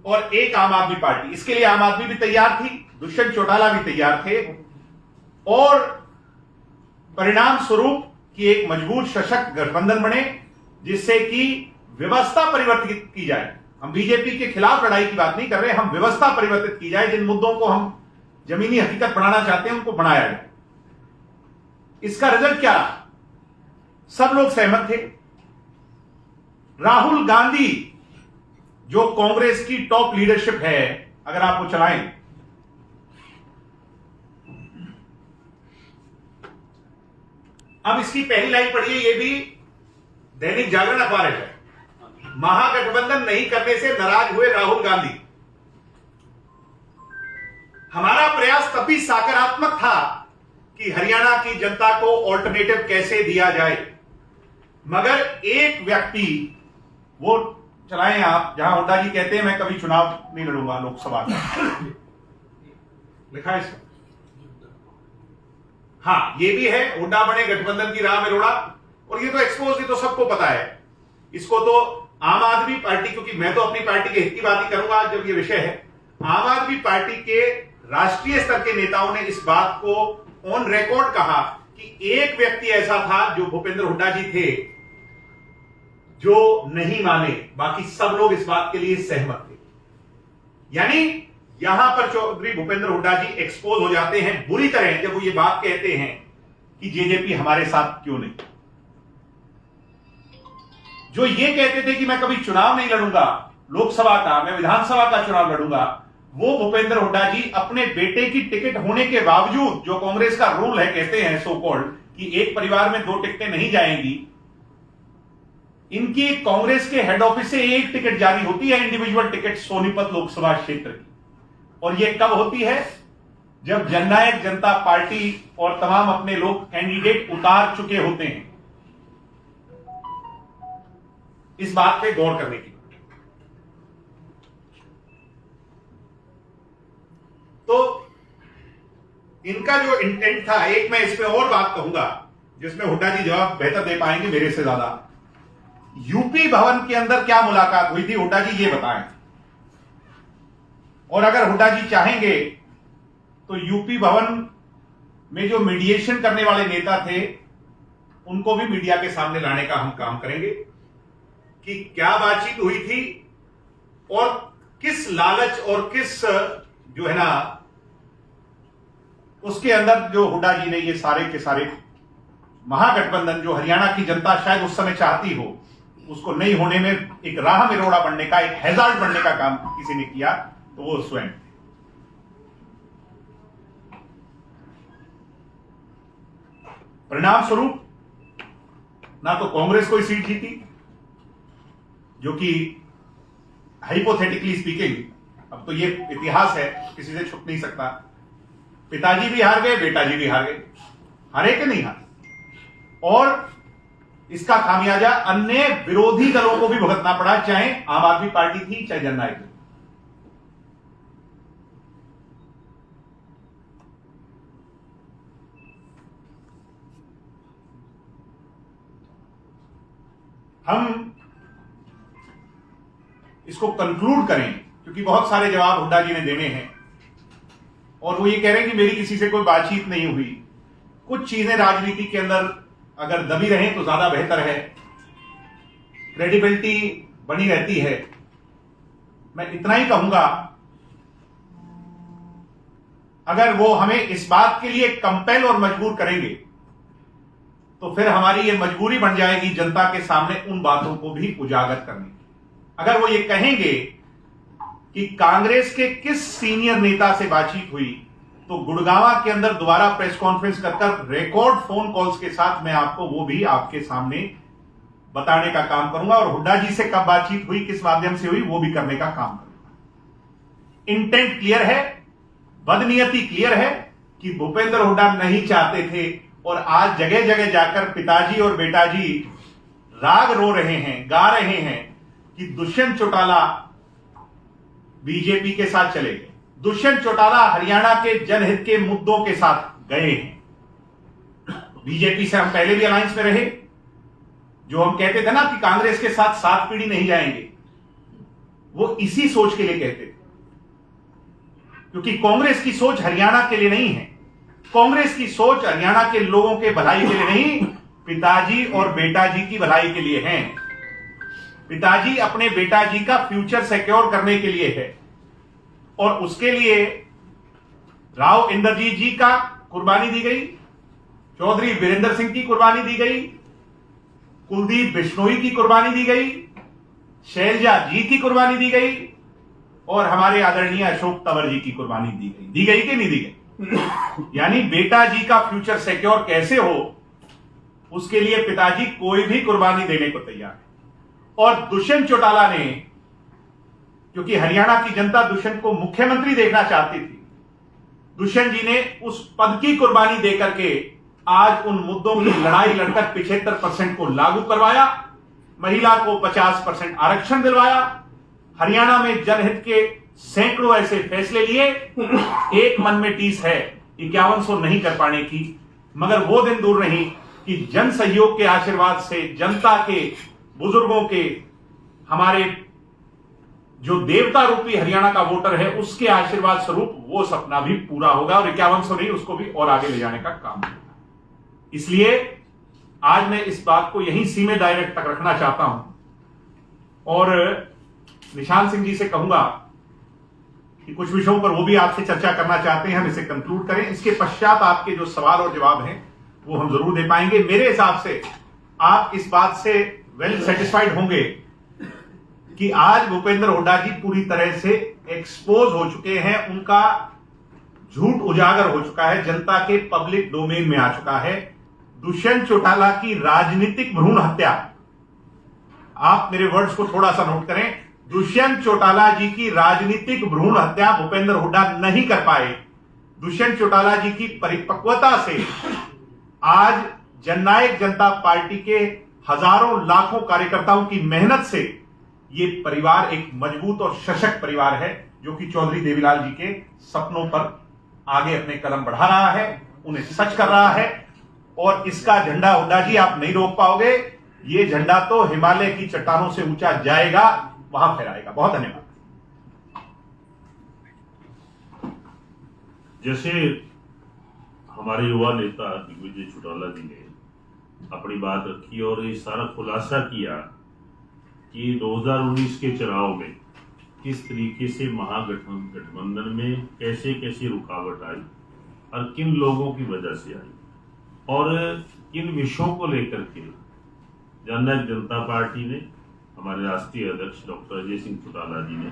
और 1 आम आदमी पार्टी। इसके लिए आम आदमी भी तैयार थी, दुष्यंत चौटाला भी तैयार थे और परिणाम स्वरूप कि एक मजबूत सशक्त गठबंधन बने जिससे कि व्यवस्था परिवर्तित की जाए। हम बीजेपी के खिलाफ लड़ाई की बात नहीं कर रहे, हम व्यवस्था परिवर्तित की जाए। जिन मुद्दों को हम जमीनी हकीकत बनाना चाहते हैं उनको बनाया जाए। इसका रिजल्ट क्या रहा? सब लोग सहमत थे। राहुल गांधी जो कांग्रेस की टॉप लीडरशिप है, अगर आप वो चलाएं, अब इसकी पहली लाइन पढ़िए, ये भी दैनिक जागरण अखबार है। महागठबंधन नहीं करने से नाराज हुए राहुल गांधी। हमारा प्रयास तभी सकारात्मक था कि हरियाणा की जनता को ऑल्टरनेटिव कैसे दिया जाए, मगर एक व्यक्ति, वो चलाएं आप, जहां हुड्डा जी कहते हैं मैं कभी चुनाव नहीं लड़ूंगा लोकसभा का, लिखा है इसका। हाँ, ये भी है, हुड्डा बने गठबंधन की राह में रोड़ा, और ये तो एक्सपोज, ये तो सबको पता है। इसको तो आम आदमी पार्टी, क्योंकि मैं तो अपनी पार्टी के हित की बात ही करूंगा आज जब ये विषय है, आम आदमी पार्टी के राष्ट्रीय स्तर के नेताओं ने इस बात को ऑन रिकॉर्ड कहा कि एक व्यक्ति ऐसा था जो भूपेंद्र हुड्डा जी थे जो नहीं माने, बाकी सब लोग इस बात के लिए सहमत थे। यानी यहां पर चौधरी भूपेंद्र हुड्डा जी एक्सपोज हो जाते हैं बुरी तरह जब वो ये बात कहते हैं कि जेजेपी हमारे साथ क्यों नहीं। जो ये कहते थे कि मैं कभी चुनाव नहीं लड़ूंगा लोकसभा का, मैं विधानसभा का चुनाव लड़ूंगा, वो भूपेंद्र हुड्डा जी अपने बेटे की टिकट होने के बावजूद, जो कांग्रेस का रूल है, कहते हैं सो कॉल्ड कि एक परिवार में 2 टिकटें नहीं जाएंगी, इनकी कांग्रेस के हेड ऑफिस से एक टिकट जारी होती है, इंडिविजुअल टिकट सोनीपत लोकसभा क्षेत्र की। और यह कब होती है? जब जननायक जनता पार्टी और तमाम अपने लोग कैंडिडेट उतार चुके होते हैं। इस बात पे गौर करने की। तो इनका जो इंटेंट था, एक मैं इसमें और बात कहूंगा जिसमें हुड्डा जी जवाब बेहतर दे पाएंगे मेरे से ज्यादा। यूपी भवन के अंदर क्या मुलाकात हुई थी, हुड्डा जी ये बताएं। और अगर हुड्डा जी चाहेंगे तो यूपी भवन में जो मीडिएशन करने वाले नेता थे उनको भी मीडिया के सामने लाने का हम काम करेंगे। कि क्या बातचीत हुई थी और किस लालच और किस जो है ना उसके अंदर जो हुड्डा जी ने ये सारे के सारे महागठबंधन जो हरियाणा की जनता शायद उस समय चाहती हो, उसको नहीं होने में एक राह में रोड़ा बनने का, एक हैजार्ड बनने का काम किसी ने किया, तो वो स्वयं। परिणाम स्वरूप ना तो कांग्रेस कोई सीट जीती, जो कि हाइपोथेटिकली स्पीकिंग अब तो ये इतिहास है, किसी से छुप नहीं सकता। पिताजी भी हार गए, बेटा जी भी हार गए, हारे कि नहीं हारे। और इसका खामियाजा अन्य विरोधी दलों को भी भुगतना पड़ा, चाहे आम आदमी पार्टी थी चाहे जननायक थी। हम इसको कंक्लूड करें, क्योंकि बहुत सारे जवाब हुड्डा जी ने देने हैं और वो ये कह रहे हैं कि मेरी किसी से कोई बातचीत नहीं हुई। कुछ चीजें राजनीति के अंदर अगर दबी रहें तो ज्यादा बेहतर है, क्रेडिबिलिटी बनी रहती है। मैं इतना ही कहूंगा, अगर वो हमें इस बात के लिए कंपेल और मजबूर करेंगे तो फिर हमारी ये मजबूरी बन जाएगी जनता के सामने उन बातों को भी उजागर करने की। अगर वो ये कहेंगे कि कांग्रेस के किस सीनियर नेता से बातचीत हुई, तो गुड़गांवा के अंदर दोबारा प्रेस कॉन्फ्रेंस कर रिकॉर्ड फोन कॉल्स के साथ मैं आपको वो भी आपके सामने बताने का काम करूंगा, और हुड्डा जी से कब बातचीत हुई, किस माध्यम से हुई, वो भी करने का काम करूंगा। इंटेंट क्लियर है, बदनीयती क्लियर है कि भूपेंद्र हुड्डा नहीं चाहते थे, और आज जगह जगह जाकर पिताजी और बेटाजी राग रो रहे हैं, गा रहे हैं कि दुष्यंत चौटाला बीजेपी के साथ चले गए, दुष्यंत चौटाला हरियाणा के जनहित के मुद्दों के साथ गए हैं। बीजेपी से हम पहले भी अलायंस में रहे, जो हम कहते थे ना कि कांग्रेस के साथ 7 पीढ़ी नहीं जाएंगे, वो इसी सोच के लिए कहते थे, क्योंकि कांग्रेस की सोच हरियाणा के लिए नहीं है। कांग्रेस की सोच हरियाणा के लोगों के भलाई के लिए नहीं, पिताजी और बेटाजी की भलाई के लिए है। पिताजी अपने बेटाजी का फ्यूचर सिक्योर करने के लिए है, और उसके लिए राव इंद्रजीत जी का कुर्बानी दी गई, चौधरी वीरेंद्र सिंह की कुर्बानी दी गई, कुलदीप बिश्नोई की कुर्बानी दी गई, शैलजा जी की कुर्बानी दी गई, और हमारे आदरणीय अशोक तंवर जी की कुर्बानी दी गई कि नहीं दी गई? यानी बेटा जी का फ्यूचर सिक्योर कैसे हो, उसके लिए पिताजी कोई भी कुर्बानी देने को तैयार है। और दुष्यंत चौटाला ने, क्योंकि हरियाणा की जनता दुष्यंत को मुख्यमंत्री देखना चाहती थी, दुष्यंत जी ने उस पद की कुर्बानी देकर के आज उन मुद्दों की लड़ाई लड़कर 75% को लागू करवाया, महिला को 50% आरक्षण दिलवाया, हरियाणा में जनहित के सैकड़ों ऐसे फैसले लिए। एक मन में टीस है 5100 नहीं कर पाने की, मगर वो दिन दूर नहीं कि जन सहयोग के आशीर्वाद से, जनता के, बुजुर्गों के, हमारे जो देवता रूपी हरियाणा का वोटर है, उसके आशीर्वाद स्वरूप वो सपना भी पूरा होगा, और 5100 नहीं, उसको भी और आगे ले जाने का काम होगा। इसलिए आज मैं इस बात को यहीं सीमे दायरे तक रखना चाहता हूं, और निशान सिंह जी से कहूंगा कि कुछ विषयों पर वो भी आपसे चर्चा करना चाहते हैं, हम इसे कंक्लूड करें। इसके पश्चात आपके जो सवाल और जवाब हैं वो हम जरूर दे पाएंगे। मेरे हिसाब से आप इस बात से वेल सेटिस्फाइड होंगे कि आज भूपेंद्र हुड्डा जी पूरी तरह से एक्सपोज हो चुके हैं, उनका झूठ उजागर हो चुका है, जनता के पब्लिक डोमेन में आ चुका है। दुष्यंत चौटाला की राजनीतिक भ्रूण हत्या, आप मेरे वर्ड्स को थोड़ा सा नोट करें, दुष्यंत चौटाला जी की राजनीतिक भ्रूण हत्या भूपेंद्र हुड्डा नहीं कर पाए। दुष्यंत चौटाला जी की परिपक्वता से आज जननायक जनता पार्टी के हजारों लाखों कार्यकर्ताओं की मेहनत से ये परिवार एक मजबूत और सशक्त परिवार है, जो कि चौधरी देवीलाल जी के सपनों पर आगे अपने कदम बढ़ा रहा है, उन्हें सच कर रहा है, और इसका झंडा हुड्डा जी आप नहीं रोक पाओगे। ये झंडा तो हिमालय की चट्टानों से ऊंचा जाएगा, वहां फहराएगा। बहुत धन्यवाद। जैसे हमारे युवा नेता दिग्विजय चौटाला जी ने अपनी बात रखी और ये सारा खुलासा किया कि 2019 के चुनाव में किस तरीके से महागठबंधन में कैसे कैसे रुकावट आई और किन लोगों की वजह से आई और किन विषयों को लेकर के जननायक जनता पार्टी ने, हमारे राष्ट्रीय अध्यक्ष डॉक्टर अजय सिंह चौटाला जी ने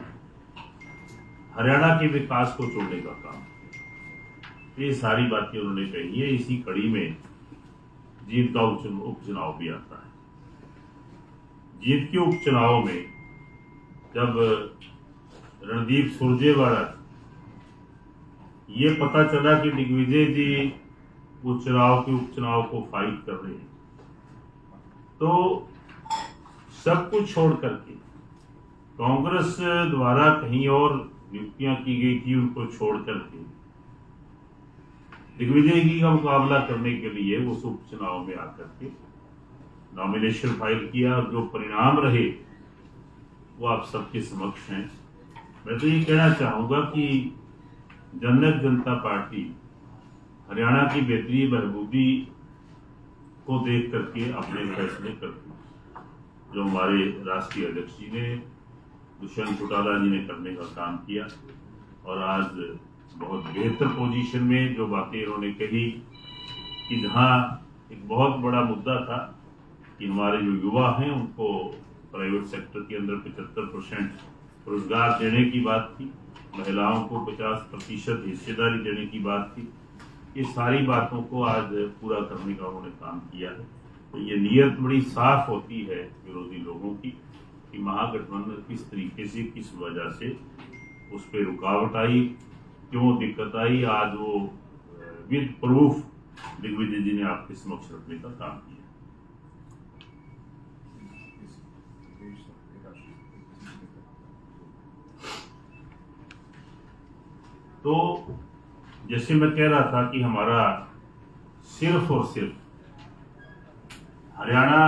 हरियाणा के विकास को छोड़ने का काम किया। ये सारी बातें उन्होंने कही है। इसी कड़ी में जींद का उपचुनाव भी आता है। जींद के उपचुनाव में जब रणदीप सुरजेवाला ये पता चला कि दिग्विजय जी उपचुनाव को फाइट कर रहे हैं, तो सब कुछ छोड़ करके कांग्रेस द्वारा कहीं और नियुक्तियां की गई थी, उनको छोड़ करके दिग्विजय जी का मुकाबला करने के लिए उस उपचुनाव में आकर के नॉमिनेशन फाइल किया और जो परिणाम रहे वो आप सबके समक्ष हैं। मैं तो ये कहना चाहूंगा कि जननायक जनता पार्टी हरियाणा की बेहतरी बहबूदी को देख करके अपने फैसले करती है। जो हमारे राष्ट्रीय अध्यक्ष जी ने, दुष्यंत चौटाला जी ने करने का काम किया और आज बहुत बेहतर पोजीशन में जो बातें उन्होंने कही कि जहां एक बहुत बड़ा मुद्दा था कि हमारे जो युवा हैं उनको प्राइवेट सेक्टर के अंदर 75% रोजगार देने की बात थी, महिलाओं को 50% हिस्सेदारी देने की बात थी। ये सारी बातों को आज पूरा करने का उन्होंने काम किया है। तो ये नीयत बड़ी साफ होती है विरोधी लोगों की कि महागठबंधन किस तरीके से, किस वजह से उस पर रुकावट आई, क्यों दिक्कत आई। आज वो विद प्रूफ दिग्विजय जी ने आपके समक्ष रखने का काम किया। तो जैसे मैं कह रहा था कि हमारा सिर्फ और सिर्फ हरियाणा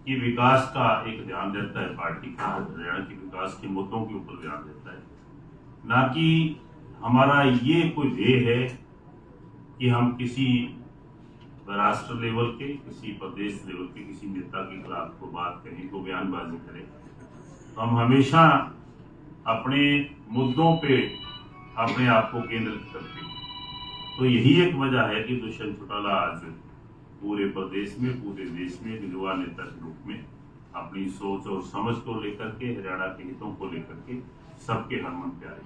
के विकास का एक ध्यान रहता है, पार्टी का हरियाणा के विकास के मुद्दों के ऊपर ध्यान रहता है, ना कि हमारा ये कोई ध्येय है कि हम किसी राष्ट्र लेवल के, किसी प्रदेश लेवल के किसी नेता के खिलाफ को बात करें, को बयानबाजी करें। तो हम हमेशा अपने मुद्दों पे अपने आप को केंद्रित करते हैं। तो यही एक वजह है कि दुष्यंत चौटाला आज पूरे प्रदेश में, पूरे देश में एक युवा नेता के रूप में अपनी सोच और समझ को लेकर के, हरियाणा के हितों को लेकर के सबके हरमन प्यारे।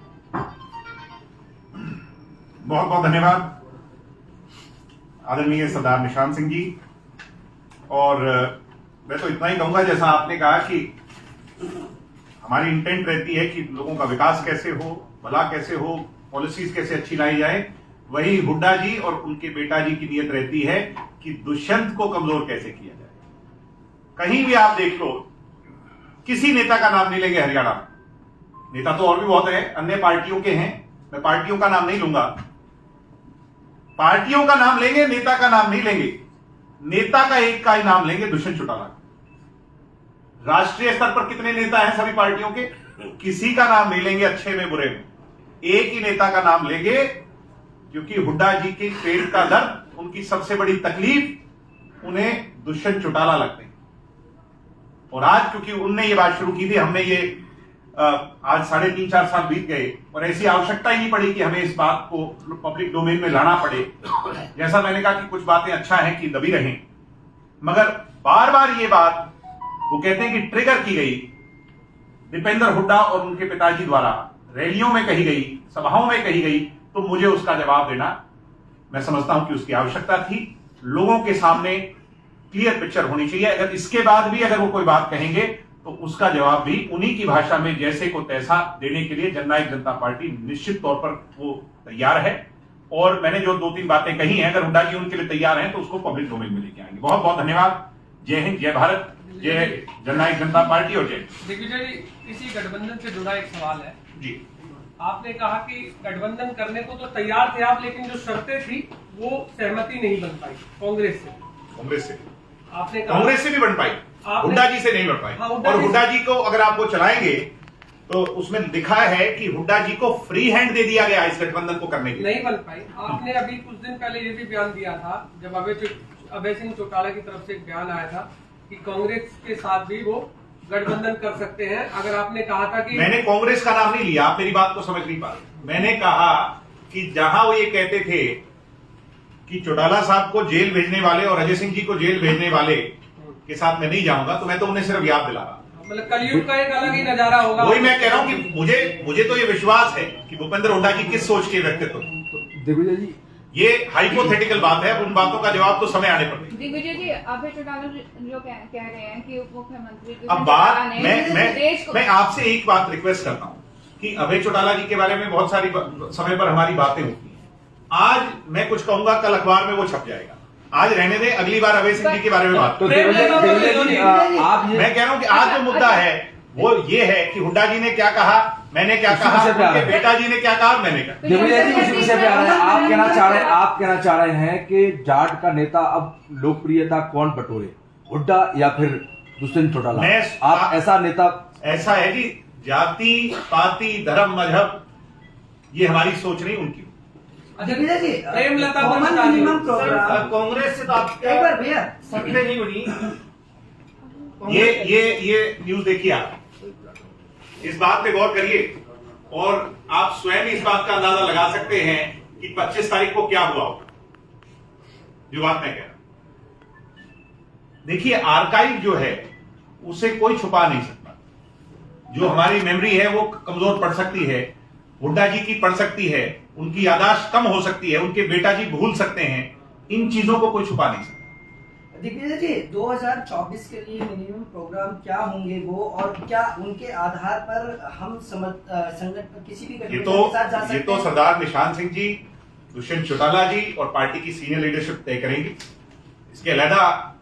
बहुत बहुत धन्यवाद आदरणीय सरदार निशांत सिंह जी। और मैं तो इतना ही कहूंगा, जैसा आपने कहा कि हमारी इंटेंट रहती है कि लोगों का विकास कैसे हो, भला कैसे हो, पॉलिसीज कैसे अच्छी लाई जाए, वही हुड्डा जी और उनके बेटा जी की नीयत रहती है कि दुष्यंत को कमजोर कैसे किया जाए। कहीं भी आप देख लो, किसी नेता का नाम नहीं लेंगे हरियाणा में। नेता तो और भी बहुत है, अन्य पार्टियों के हैं, मैं पार्टियों का नाम नहीं लूंगा। पार्टियों का नाम लेंगे, नेता का नाम नहीं लेंगे। नेता का एक का ही नाम लेंगे, दुष्यंत चौटाला। राष्ट्रीय स्तर पर कितने नेता हैं सभी पार्टियों के, किसी का नाम नहीं लेंगे, अच्छे में बुरे में। एक ही नेता का नाम लेंगे, क्योंकि हुड्डा जी के पेट का दर्द, उनकी सबसे बड़ी तकलीफ उन्हें दुष्यंत चौटाला लगते हैं। और आज क्योंकि उनने ये बात शुरू की थी, हमने ये आज 3.5-4 साल बीत गए और ऐसी आवश्यकता ही नहीं पड़ी कि हमें इस बात को पब्लिक डोमेन में लाना पड़े। जैसा मैंने कहा कि कुछ बातें अच्छा है कि दबी रहें, मगर बार बार ये बात वो कहते हैं कि ट्रिगर की गई दीपेंद्र हुड्डा और उनके पिताजी द्वारा, रैलियों में कही गई, सभाओं में कही गई, तो मुझे उसका जवाब देना, मैं समझता हूं कि उसकी आवश्यकता थी। लोगों के सामने क्लियर पिक्चर होनी चाहिए। अगर इसके बाद भी अगर वो कोई बात कहेंगे तो उसका जवाब भी उन्हीं की भाषा में जैसे को तैसा देने के लिए जननायक जनता पार्टी निश्चित तौर पर वो तैयार है। और मैंने जो 2-3 बातें कही हैं, अगर हुड्डा जी उनके लिए तैयार हैं तो उसको पब्लिक डोमेन में लेके आएंगे। बहुत बहुत धन्यवाद। जय हिंद, जय भारत, जय जननायक जनता पार्टी और जय। दिग्विजय जी, इसी गठबंधन से जुड़ा एक सवाल है जी। आपने कहा कि गठबंधन करने को तो तैयार थे आप, लेकिन जो शर्तें थी वो सहमति नहीं बन पाई कांग्रेस से। कांग्रेस से आपने कहा कांग्रेस से भी बन पाई, हुड्डा जी से नहीं बन पाई। हाँ, और हुड्डा जी को अगर आप वो चलाएंगे तो उसमें लिखा है कि हुड्डा जी को फ्री हैंड दे दिया गया इस गठबंधन को करने के लिए। नहीं बन पाई। आपने अभी कुछ दिन पहले ये भी बयान दिया था, जब अभय सिंह चौटाला की तरफ से एक बयान आया था कि कांग्रेस के साथ भी वो गठबंधन कर सकते हैं? अगर आपने कहा था कि मैंने कांग्रेस का नाम नहीं लिया, आप मेरी बात को समझ नहीं पा रहे। मैंने कहा कि जहां वो ये कहते थे कि चौटाला साहब को जेल भेजने वाले और अजय सिंह जी को जेल भेजने वाले के साथ मैं नहीं जाऊंगा, तो मैं तो उन्हें सिर्फ याद दिला रहा। मतलब कलयुग का एक अलग ही नजारा होगा। वही मैं कह रहा हूं कि मुझे तो ये विश्वास है कि भूपेंद्र हुड्डा की किस सोच के व्यक्तित्व। दिग्विजय जी, ये हाइपोथेटिकल बात है, उन बातों का जवाब तो समय आने पर देंगे। दिग्विजय जी, अभय चौटाला जो कह रहे हैं कि उप मुख्यमंत्री अब बात मैं आपसे एक बात रिक्वेस्ट करता हूं कि अभय चौटाला जी के बारे में बहुत सारी समय पर हमारी बातें होती हैं। आज मैं कुछ कहूंगा, कल अखबार में वो छप जाएगा। आज रहने दें, अगली बार अभय सिंह जी के बारे में बात तो करें। दिग्विजय जी, आप ये मैं कह रहा हूं कि आज जो मुद्दा है वो ये है कि हुड्डा जी ने क्या कहा, मैंने क्या इसी कहा, विषय पे आ रहे उनके हैं। बेटा जी ने क्या कहा, मैंने कहा। दिग्विजय जी उसी विषय पे आ रहे हैं। आप कहना चाह रहे हैं कि जाट का नेता अब लोकप्रियता कौन बटोरे, हुड्डा या फिर दुष्यंत चौटाला? आप ऐसा नेता, ऐसा है कि जाति पाति धर्म मजहब ये हमारी सोच नहीं, उनकी। दिग्विजय जी, प्रेमलता कॉमन बता दी। मिनिमम प्रोग्राम कांग्रेस से तो आप एक बार भैया सकते नहीं बनी। ये न्यूज देखिए, आप इस बात पे गौर करिए और आप स्वयं इस बात का अंदाजा लगा सकते हैं कि 25 तारीख को क्या हुआ होगा। जो बात मैं कह रहा हूं, देखिए आर्काइव जो है उसे कोई छुपा नहीं सकता। जो हमारी मेमोरी है वो कमजोर पड़ सकती है, हुड्डा जी की पड़ सकती है, उनकी याददाश्त कम हो सकती है, उनके बेटा जी भूल सकते हैं। इन चीजों को कोई छुपा नहीं सकता। दिग्विजय जी, 2024 के लिए मिनिमम प्रोग्राम क्या होंगे वो, और क्या उनके आधार पर हम संगठन किसी भी गठबंधन के साथ जा सकते ये तो हैं? सरदार निशान सिंह जी, दुष्यंत चौटाला जी और पार्टी की सीनियर लीडरशिप तय करेंगी। इसके अलहदा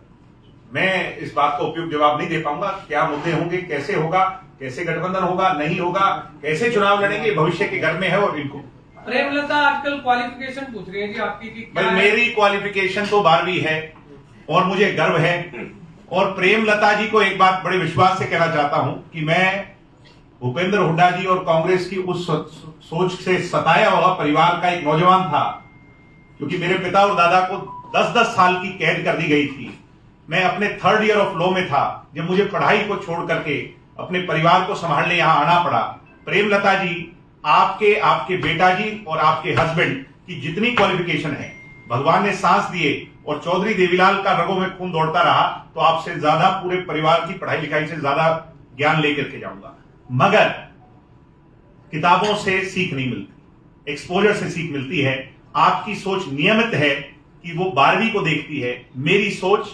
मैं इस बात का उपयुक्त जवाब नहीं दे पाऊंगा। क्या मुद्दे होंगे, कैसे होगा, कैसे गठबंधन होगा, नहीं होगा, कैसे चुनाव लड़ेंगे, भविष्य के घर में है। और इनको प्रेमलता आजकल क्वालिफिकेशन पूछ रही है जी आपकी कि क्या भाई, है? मेरी क्वालिफिकेशन तो 12वीं है और मुझे गर्व है। और प्रेमलता जी को एक बात बड़े विश्वास से कहना चाहता हूं कि मैं भूपेंद्र हुड्डा जी और कांग्रेस की उस सोच से सताया हुआ परिवार का एक नौजवान था, क्योंकि मेरे पिता और दादा को 10-10 साल की कैद कर दी गई थी। मैं अपने 3rd ईयर ऑफ लॉ में था जब मुझे पढ़ाई को छोड़ करके अपने परिवार को संभालने यहां आना पड़ा। प्रेमलता जी, आपके बेटा जी और आपके हस्बैंड की जितनी क्वालिफिकेशन है, भगवान ने सांस दिए और चौधरी देवीलाल का रगों में खून दौड़ता रहा, तो आपसे ज्यादा पूरे परिवार की पढ़ाई लिखाई से ज्यादा ज्ञान लेकर के जाऊंगा। मगर किताबों से सीख नहीं मिलती, एक्सपोजर से सीख मिलती है। आपकी सोच नियमित है कि वो 12वीं को देखती है। मेरी सोच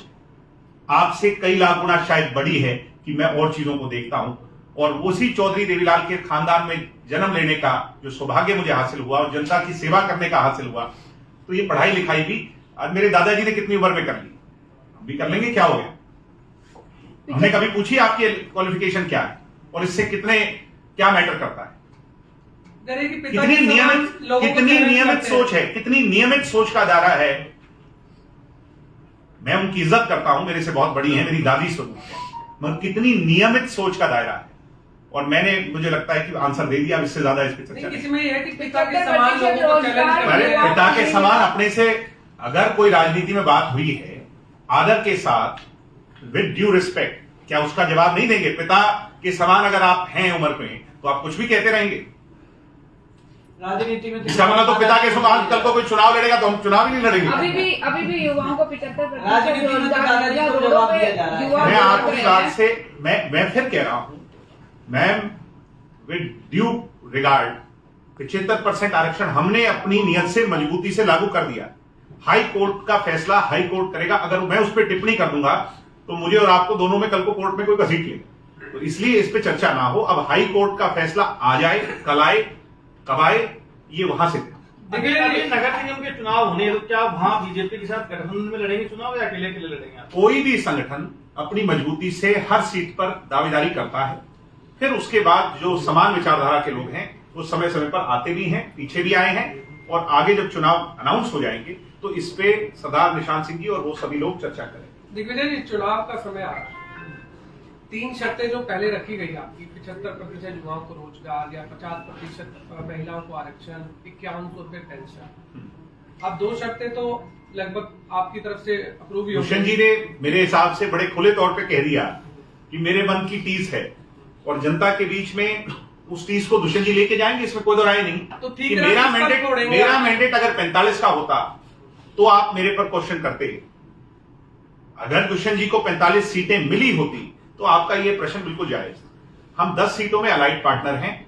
आपसे कई लाख गुना शायद बड़ी है कि मैं और चीजों को देखता हूं। और उसी चौधरी देवीलाल के खानदान में जन्म लेने का जो सौभाग्य मुझे हासिल हुआ और जनता की सेवा करने का हासिल हुआ, तो ये पढ़ाई लिखाई भी आज मेरे दादाजी ने कितनी उम्र में कर ली, हम भी कर लेंगे। क्या हो गया? हमने कभी पूछी आपकी क्वालिफिकेशन क्या है और इससे क्या मैटर करता है? कितनी नियमित सोच है, कितनी नियमित सोच का दायरा है। मैं उनकी इज्जत करता हूं, मेरे से बहुत बड़ी है, मेरी दादी स्वरूप है, मगर कितनी नियमित सोच का दायरा है। और मैंने, मुझे लगता है कि आंसर दे दिया। अब इससे ज्यादा इस पर चर्चा नहीं। इसमें यह है कि पिता के समान लोगों को चैलेंज अरे करना। पिता के समान अपने से अगर कोई राजनीति में बात हुई है, आदर के साथ, विद ड्यू रिस्पेक्ट, क्या उसका जवाब नहीं देंगे? पिता के समान अगर आप हैं उम्र में, तो आप कुछ भी कहते रहेंगे। राजनीति में इसका मतलब तो पिता के समान कल को कोई चुनाव लड़ेगा तो हम चुनाव ही नहीं लड़ेंगे। अभी भी युवाओं को 75% राजनीति में तो दादाजी को जवाब दिया जा रहा है। मैं आपकी बात से मैं फिर कह रहा हूं, मैम, विद ड्यू रिगार्ड, 75% आरक्षण हमने अपनी नियत से मजबूती से लागू कर दिया। हाई कोर्ट का फैसला हाई कोर्ट करेगा। अगर मैं उस पर टिप्पणी कर दूंगा तो मुझे और आपको दोनों में कल को कोर्ट में कोई घसीट लेगा। तो इसलिए इस पे चर्चा ना हो। अब हाई कोर्ट का फैसला आ जाए, कल आए, कब आए, ये वहां से अभी नगर निगम के चुनाव होने, तो क्या वहां बीजेपी के साथ गठबंधन में लड़ेंगे चुनाव या अकेले लड़ेंगे आप? कोई भी संगठन अपनी मजबूती से हर सीट पर दावेदारी करता है। फिर उसके बाद जो समान विचारधारा के लोग हैं वो समय समय पर आते भी हैं, पीछे भी आए हैं, और आगे जब चुनाव अनाउंस हो जाएंगे तो इस पे सरदार निशान सिंह जी और वो सभी लोग चर्चा करेंगे। दिग्विजय जी, चुनाव का समय आ रहा है। 3 शर्तें जो पहले रखी गई आपकी, 75% युवाओं को रोजगार या 50% महिलाओं को आरक्षण, 5100 रुपए पेंशन। अब 2 शर्तें तो लगभग आपकी तरफ से अप्रूव ही हो भूषण जी ने मेरे हिसाब से बड़े खुले तौर पे कह दिया कि मेरे मन की टीस है और जनता के बीच में उस टीस को दुष्यंत जी लेके जाएंगे, इसमें कोई दो राय नहीं। तो ठीक कि है, मेरा इस पर छोड़ेंगे मेरा आप। मैंडेट अगर 45 का होता तो आप मेरे पर क्वेश्चन करते। अगर दुष्यंत जी को 45 सीटें मिली होती तो आपका यह प्रश्न बिल्कुल जायज। हम 10 सीटों में अलाइड पार्टनर हैं,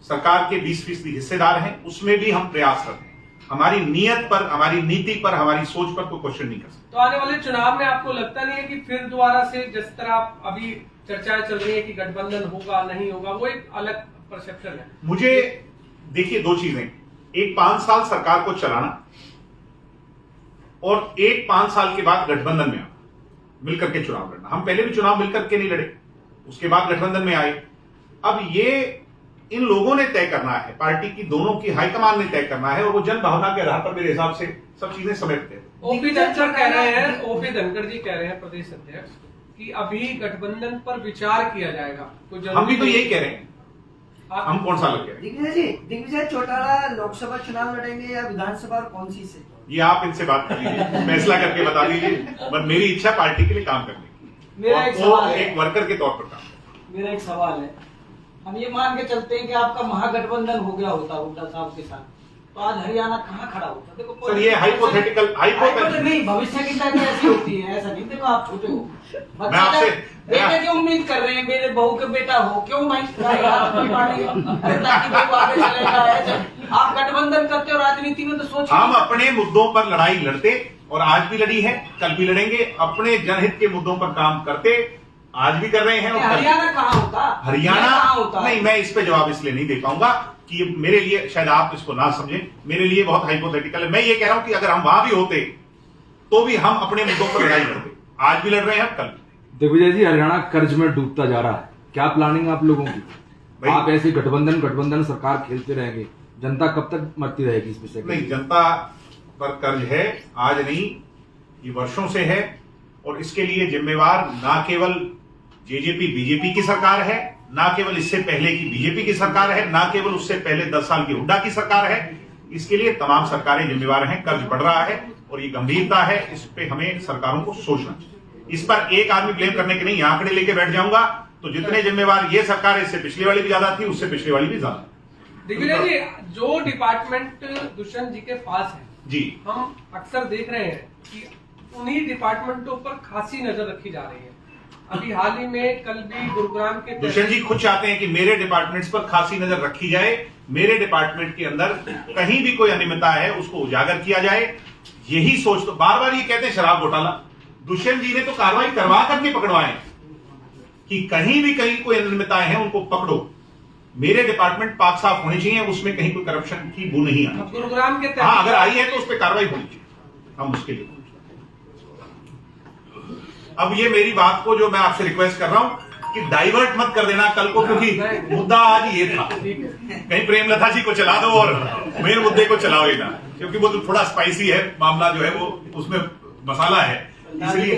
सरकार के 20% हिस्सेदार हैं, उसमें भी हम प्रयासरत हैं। हमारी नीयत पर, हमारी नीति पर, हमारी सोच पर कोई क्वेश्चन नहीं कर सकता। तो आने वाले चुनाव में आपको लगता नहीं है कि फिर दोबारा से जिस तरह अभी चर्चाएं चल रही है कि गठबंधन होगा नहीं होगा, वो एक अलग परसेप्शन है? मुझे देखिए, दो चीजें, एक 5 साल सरकार को चलाना और एक 5 साल के बाद गठबंधन में आना, मिलकर के चुनाव लड़ना। हम पहले भी चुनाव मिलकर के नहीं लड़े, उसके बाद गठबंधन में आए। अब ये इन लोगों ने तय करना है, पार्टी की दोनों की हाईकमान ने तय करना है और वो जन भावना के आधार पर मेरे हिसाब से सब चीजें समेटते हैं। ओपी धनखड़ कह रहे हैं, ओपी धनखड़ जी कह रहे हैं, प्रदेश अध्यक्ष, कि अभी गठबंधन पर विचार किया जाएगा। हम भी तो यही कह रहे हैं। हम कौन सा लग गए? दिग्विजय चौटाला लोकसभा चुनाव लड़ेंगे या विधानसभा, और कौन सी से? ये आप इनसे बात कर लीजिए, फैसला करके बता दीजिए। बस मेरी इच्छा पार्टी के लिए काम करने की, मेरा और एक वो सवाल है। एक वर्कर के तौर पर काम। मेरा एक सवाल है, हम ये मान के चलते हैं कि आपका महागठबंधन हो गया होता हुड्डा साहब के साथ, तो आज हरियाणा कहाँ खड़ा होता? देखो सर, ये हाइपोथेटिकल नहीं, भविष्य की तय ऐसी होती है, ऐसा नहीं। देखो आप छोटे हो, मैं आपसे बेटे की उम्मीद कर रहे हैं, मेरे बहू के बेटा हो, क्यों भाई ताकि बहू आगे चलेगा। ऐसे आप गठबंधन करते हो, राजनीति में तो सोच। हम अपने मुद्दों पर लड़ाई लड़ते और आज भी लड़ी है, कल भी लड़ेंगे। अपने जनहित के मुद्दों पर काम करते, आज भी कर रहे हैं। और हरियाणा कहाँ होता? हरियाणा कहाँ होता? नहीं, मैं इस पे जवाब इसलिए नहीं दे पाऊंगा कि ये मेरे लिए, शायद आप इसको ना समझें, मेरे लिए बहुत हाइपोथेटिकल है। मैं ये कह रहा हूं कि अगर हम वहां भी होते तो भी हम अपने मुद्दों पर लड़ाई लड़ते, आज भी लड़ रहे हैं, कल। दिग्विजय जी, हरियाणा कर्ज में डूबता जा रहा है, क्या प्लानिंग आप लोगों की? भाई, आप ऐसे गठबंधन सरकार खेलते रहेंगे, जनता कब तक मरती रहेगी इस विषय? नहीं, जनता पर कर्ज है, आज नहीं, ये वर्षों से है। और इसके लिए जिम्मेवार ना केवल जेजेपी बीजेपी की सरकार है, ना केवल इससे पहले की बीजेपी की सरकार है, ना केवल उससे पहले 10 साल की हुड्डा की सरकार है। इसके लिए तमाम सरकारें जिम्मेवार हैं। कर्ज बढ़ रहा है और ये गंभीरता है, इस पे हमें सरकारों को सोचना चाहिए। इस पर एक आदमी ब्लेम करने के नहीं, आंकड़े लेके बैठ जाऊंगा तो जितने जिम्मेवार ये सरकार है, इससे पिछली वाली भी ज्यादा थी, उससे पिछली वाली भी ज्यादा। दिग्विजय जी, जो डिपार्टमेंट दुष्यंत जी के पास है जी, हम अक्सर देख रहे हैं कि उन्हीं डिपार्टमेंटों पर खासी नजर रखी जा रही है। अभी हाल ही में, कल भी गुरुग्राम के दुष्यंत जी खुद चाहते हैं कि मेरे डिपार्टमेंट्स पर खासी नजर रखी जाए, मेरे डिपार्टमेंट के अंदर कहीं भी कोई अनियमितता है उसको उजागर किया जाए। यही सोच, तो बार बार ये कहते हैं शराब घोटाला, दुष्यंत जी ने तो कार्रवाई करवा करके पकड़वाए कि कहीं भी कहीं कोई अनियमितताएं हैं उनको पकड़ो। मेरे डिपार्टमेंट पाक साफ होने चाहिए, उसमें कहीं कोई करप्शन की बू नहीं आनी चाहिए। गुरुग्राम के हाँ, अगर आई है तो उस पर कार्रवाई होनी चाहिए, हम उसके लिए। अब ये मेरी बात को जो मैं आपसे रिक्वेस्ट कर रहा हूं कि डाइवर्ट मत कर देना कल को, क्योंकि मुद्दा आज ये था। कहीं प्रेमलता जी को चला दो और मेन मुद्दे को चलाओ ही ना, क्योंकि वो तो थोड़ा स्पाइसी है मामला, जो है वो उसमें मसाला है, इसलिए